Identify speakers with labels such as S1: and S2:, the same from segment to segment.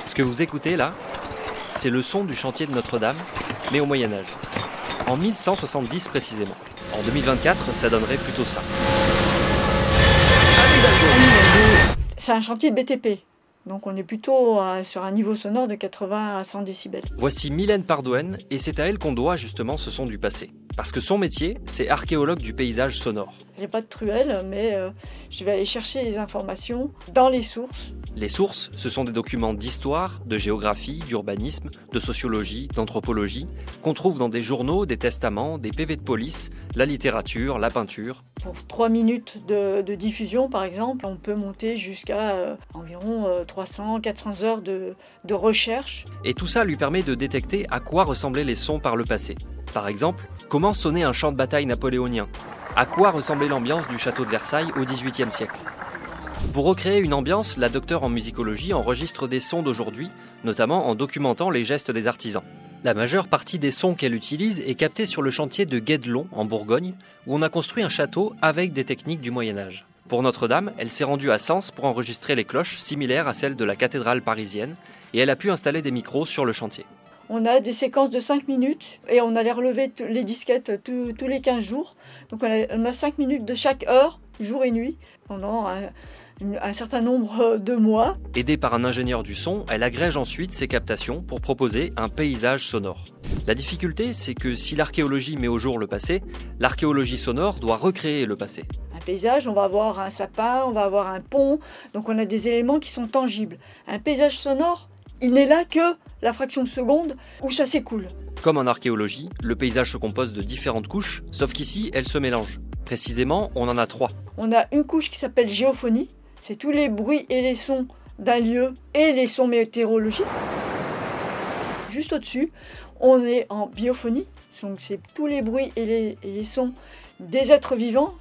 S1: Ce que vous écoutez là, c'est le son du chantier de Notre-Dame, mais au Moyen-Âge. En 1170 précisément. En 2024, ça donnerait plutôt ça.
S2: C'est un chantier de BTP. Donc on est plutôt sur un niveau sonore de 80 à 100 décibels.
S1: Voici Mylène Pardouen, et c'est à elle qu'on doit justement ce son du passé. Parce que son métier, c'est archéologue du paysage sonore.
S2: J'ai pas de truelle, mais je vais aller chercher les informations dans les sources.
S1: Les sources, ce sont des documents d'histoire, de géographie, d'urbanisme, de sociologie, d'anthropologie, qu'on trouve dans des journaux, des testaments, des PV de police, la littérature, la peinture.
S2: Pour 3 minutes de diffusion, par exemple, on peut monter jusqu'à environ 300-400 heures de recherche.
S1: Et tout ça lui permet de détecter à quoi ressemblaient les sons par le passé. Par exemple, comment sonnait un champ de bataille napoléonien? À quoi ressemblait l'ambiance du château de Versailles au XVIIIe siècle? Pour recréer une ambiance, la docteure en musicologie enregistre des sons d'aujourd'hui, notamment en documentant les gestes des artisans. La majeure partie des sons qu'elle utilise est captée sur le chantier de Guédelon, en Bourgogne, où on a construit un château avec des techniques du Moyen-Âge. Pour Notre-Dame, elle s'est rendue à Sens pour enregistrer les cloches similaires à celles de la cathédrale parisienne, et elle a pu installer des micros sur le chantier.
S2: On a des séquences de 5 minutes et on allait relever les disquettes tous les 15 jours. Donc on a 5 minutes de chaque heure, jour et nuit, pendant un certain nombre de mois.
S1: Aidée par un ingénieur du son, elle agrège ensuite ses captations pour proposer un paysage sonore. La difficulté, c'est que si l'archéologie met au jour le passé, l'archéologie sonore doit recréer le passé.
S2: Un paysage, on va avoir un sapin, on va avoir un pont, donc on a des éléments qui sont tangibles. Un paysage sonore, il n'est là que la fraction de seconde où ça s'écoule.
S1: Comme en archéologie, le paysage se compose de différentes couches, sauf qu'ici, elles se mélangent. Précisément, on en a 3.
S2: On a une couche qui s'appelle géophonie, c'est tous les bruits et les sons d'un lieu et les sons météorologiques. Juste au-dessus, on est en biophonie, donc c'est tous les bruits et les sons des êtres vivants.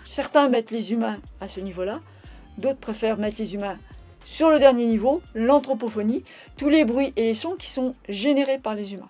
S2: Certains mettent les humains à ce niveau-là, d'autres préfèrent mettre les humains sur le dernier niveau, l'anthropophonie, tous les bruits et les sons qui sont générés par les humains.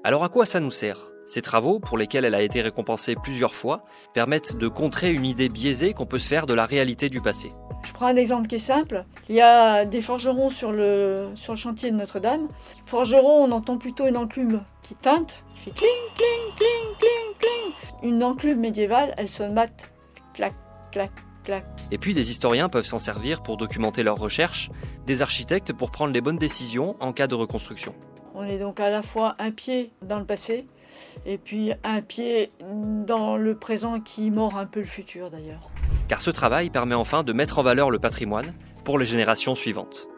S1: Alors à quoi ça nous sert ? Ces travaux, pour lesquels elle a été récompensée plusieurs fois, permettent de contrer une idée biaisée qu'on peut se faire de la réalité du passé.
S2: Je prends un exemple qui est simple. Il y a des forgerons sur le chantier de Notre-Dame. Forgeron, on entend plutôt une enclume qui teinte, qui fait cling, cling, cling, cling, cling. Une enclume médiévale, elle sonne mat, clac, clac, clac.
S1: Et puis des historiens peuvent s'en servir pour documenter leurs recherches, des architectes pour prendre les bonnes décisions en cas de reconstruction.
S2: On est donc à la fois un pied dans le passé et puis un pied dans le présent qui mord un peu le futur d'ailleurs.
S1: Car ce travail permet enfin de mettre en valeur le patrimoine pour les générations suivantes.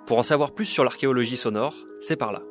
S1: Pour en savoir plus sur l'archéologie sonore, c'est par là.